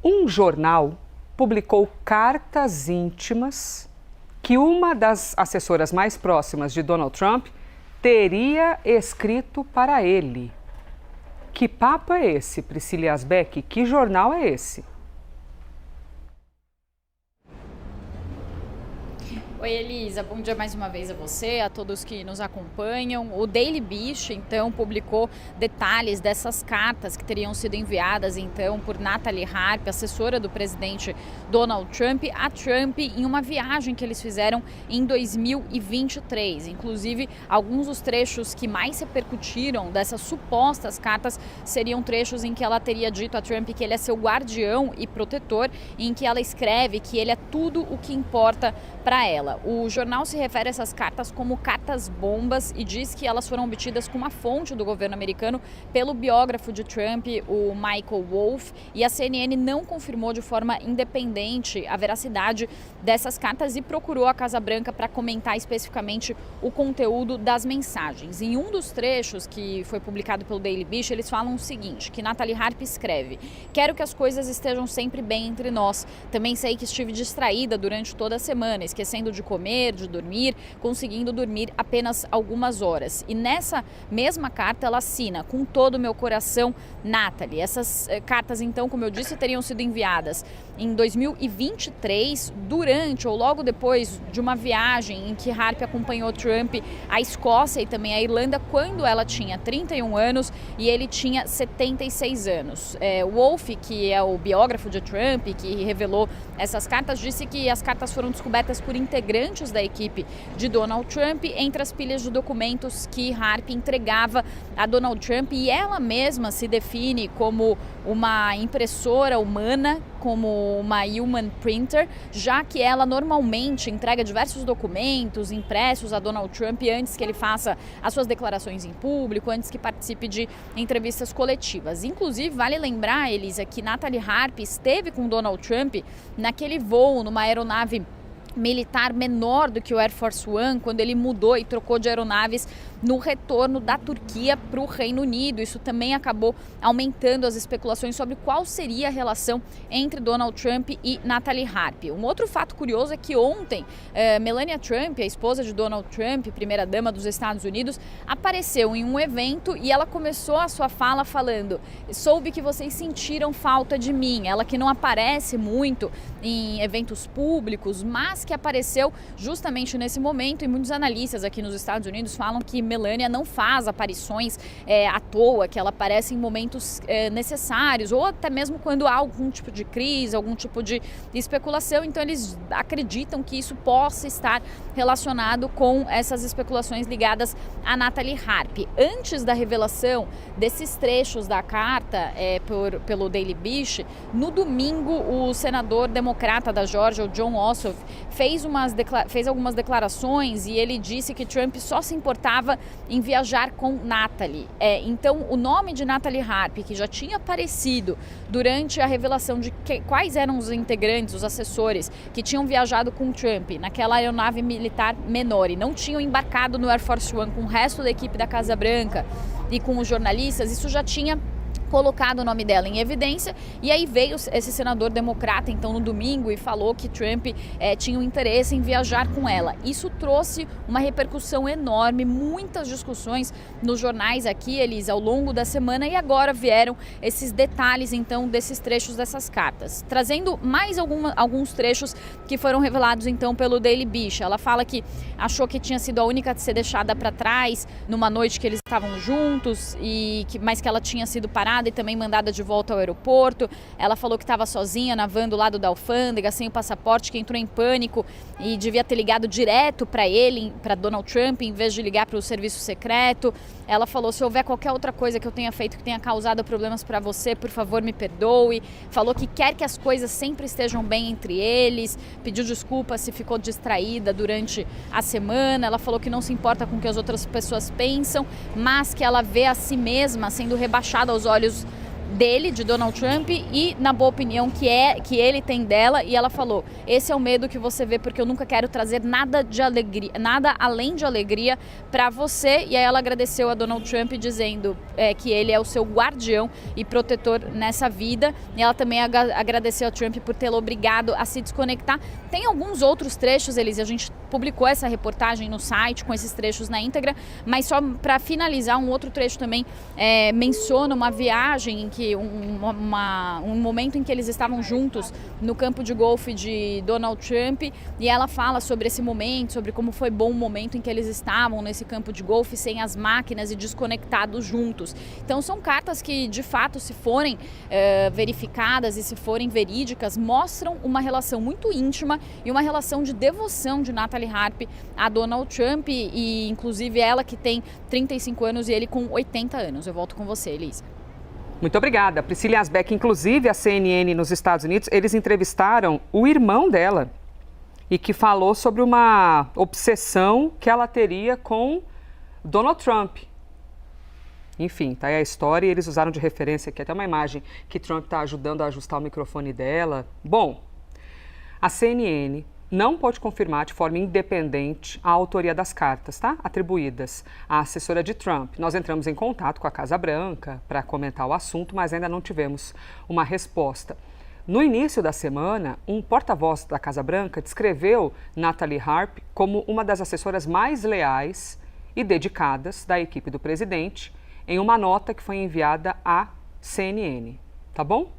Um jornal publicou cartas íntimas que uma das assessoras mais próximas de Donald Trump teria escrito para ele. Que papo é esse, Priscila Asbeck? Que jornal é esse? Oi, Elisa, bom dia mais uma vez a você, a todos que nos acompanham. O Daily Beast, então, publicou detalhes dessas cartas que teriam sido enviadas, então, por Natalie Harp, assessora do presidente Donald Trump, a Trump em uma viagem que eles fizeram em 2023. Inclusive, alguns dos trechos que mais repercutiram dessas supostas cartas seriam trechos em que ela teria dito a Trump que ele é seu guardião e protetor, em que ela escreve que ele é tudo o que importa para ela. O jornal se refere a essas cartas como cartas bombas e diz que elas foram obtidas com uma fonte do governo americano pelo biógrafo de Trump, o Michael Wolff, e a CNN não confirmou de forma independente a veracidade dessas cartas e procurou a Casa Branca para comentar especificamente o conteúdo das mensagens. Em um dos trechos que foi publicado pelo Daily Beast, eles falam o seguinte, que Natalie Harp escreve: "Quero que as coisas estejam sempre bem entre nós. Também sei que estive distraída durante toda a semana, esquecendo de comer, de dormir, conseguindo dormir apenas algumas horas." E nessa mesma carta ela assina: "Com todo o meu coração, Natalie." Essas cartas, então, como eu disse, teriam sido enviadas em 2023, durante ou logo depois de uma viagem em que Harp acompanhou Trump à Escócia e também à Irlanda, quando ela tinha 31 anos e ele tinha 76 anos. Wolff, que é o biógrafo de Trump, que revelou essas cartas, disse que as cartas foram descobertas por integrantes da equipe de Donald Trump entre as pilhas de documentos que Harp entregava a Donald Trump, e ela mesma se define como uma impressora humana, como uma human printer, já que ela normalmente entrega diversos documentos impressos a Donald Trump antes que ele faça as suas declarações em público, antes que participe de entrevistas coletivas. Inclusive, vale lembrar, Elisa, que Natalie Harp esteve com Donald Trump naquele voo numa aeronave militar menor do que o Air Force One, quando ele mudou e trocou de aeronaves no retorno da Turquia para o Reino Unido. Isso também acabou aumentando as especulações sobre qual seria a relação entre Donald Trump e Natalie Harp. Um outro fato curioso é que ontem Melania Trump, a esposa de Donald Trump, primeira-dama dos Estados Unidos, apareceu em um evento e ela começou a sua fala falando: "Soube que vocês sentiram falta de mim." Ela que não aparece muito em eventos públicos, mas que apareceu justamente nesse momento, e muitos analistas aqui nos Estados Unidos falam que Melania não faz aparições à toa, que ela aparece em momentos necessários, ou até mesmo quando há algum tipo de crise, algum tipo de especulação. Então eles acreditam que isso possa estar relacionado com essas especulações ligadas a Natalie Harp. Antes da revelação desses trechos da carta pelo Daily Beast, no domingo o senador democrata da Geórgia, o Jon Ossoff, fez algumas declarações, e ele disse que Trump só se importava em viajar com Natalie. Então, o nome de Natalie Harp, que já tinha aparecido durante a revelação de quais eram os integrantes, os assessores que tinham viajado com Trump naquela aeronave militar menor e não tinham embarcado no Air Force One com o resto da equipe da Casa Branca e com os jornalistas, isso já tinha colocado o nome dela em evidência. E aí veio esse senador democrata, então, no domingo, e falou que Trump tinha um interesse em viajar com ela. Isso trouxe uma repercussão enorme, muitas discussões nos jornais aqui, Elisa, ao longo da semana, e agora vieram esses detalhes, então, desses trechos dessas cartas. Trazendo mais alguns trechos que foram revelados, então, pelo Daily Beast. Ela fala que achou que tinha sido a única a ser deixada para trás numa noite que eles estavam juntos, mas que ela tinha sido parada e também mandada de volta ao aeroporto. Ela falou que estava sozinha na van do lado da alfândega, sem o passaporte, que entrou em pânico e devia ter ligado direto para ele, para Donald Trump, em vez de ligar para o serviço secreto. Ela falou: "Se houver qualquer outra coisa que eu tenha feito que tenha causado problemas para você, por favor, me perdoe." Falou que quer que as coisas sempre estejam bem entre eles. Pediu desculpas se ficou distraída durante a semana. Ela falou que não se importa com o que as outras pessoas pensam, mas que ela vê a si mesma sendo rebaixada aos olhos dele, de Donald Trump, e na boa opinião que ele tem dela, e ela falou: esse é o medo que você vê, porque eu nunca quero trazer nada de alegria, nada além de alegria para você. E aí ela agradeceu a Donald Trump dizendo que ele é o seu guardião e protetor nessa vida. E ela também agradeceu a Trump por tê-lo obrigado a se desconectar. Tem alguns outros trechos, Elise, a gente publicou essa reportagem no site com esses trechos na íntegra, mas só para finalizar, um outro trecho também menciona uma viagem em que um momento em que eles estavam juntos no campo de golfe de Donald Trump, e ela fala sobre esse momento, sobre como foi bom o momento em que eles estavam nesse campo de golfe sem as máquinas e desconectados juntos. Então são cartas que, de fato, se forem verificadas e se forem verídicas, mostram uma relação muito íntima e uma relação de devoção de Natalie Harp a Donald Trump, e inclusive ela que tem 35 anos e ele com 80 anos. Eu volto com você, Elisa. Muito obrigada. Priscila Asbeck, inclusive a CNN nos Estados Unidos, eles entrevistaram o irmão dela e que falou sobre uma obsessão que ela teria com Donald Trump. Enfim, tá aí a história, e eles usaram de referência aqui até uma imagem que Trump está ajudando a ajustar o microfone dela. Bom, a CNN não pode confirmar de forma independente a autoria das cartas, tá? Atribuídas à assessora de Trump. Nós entramos em contato com a Casa Branca para comentar o assunto, mas ainda não tivemos uma resposta. No início da semana, um porta-voz da Casa Branca descreveu Natalie Harp como uma das assessoras mais leais e dedicadas da equipe do presidente, em uma nota que foi enviada à CNN. Tá bom?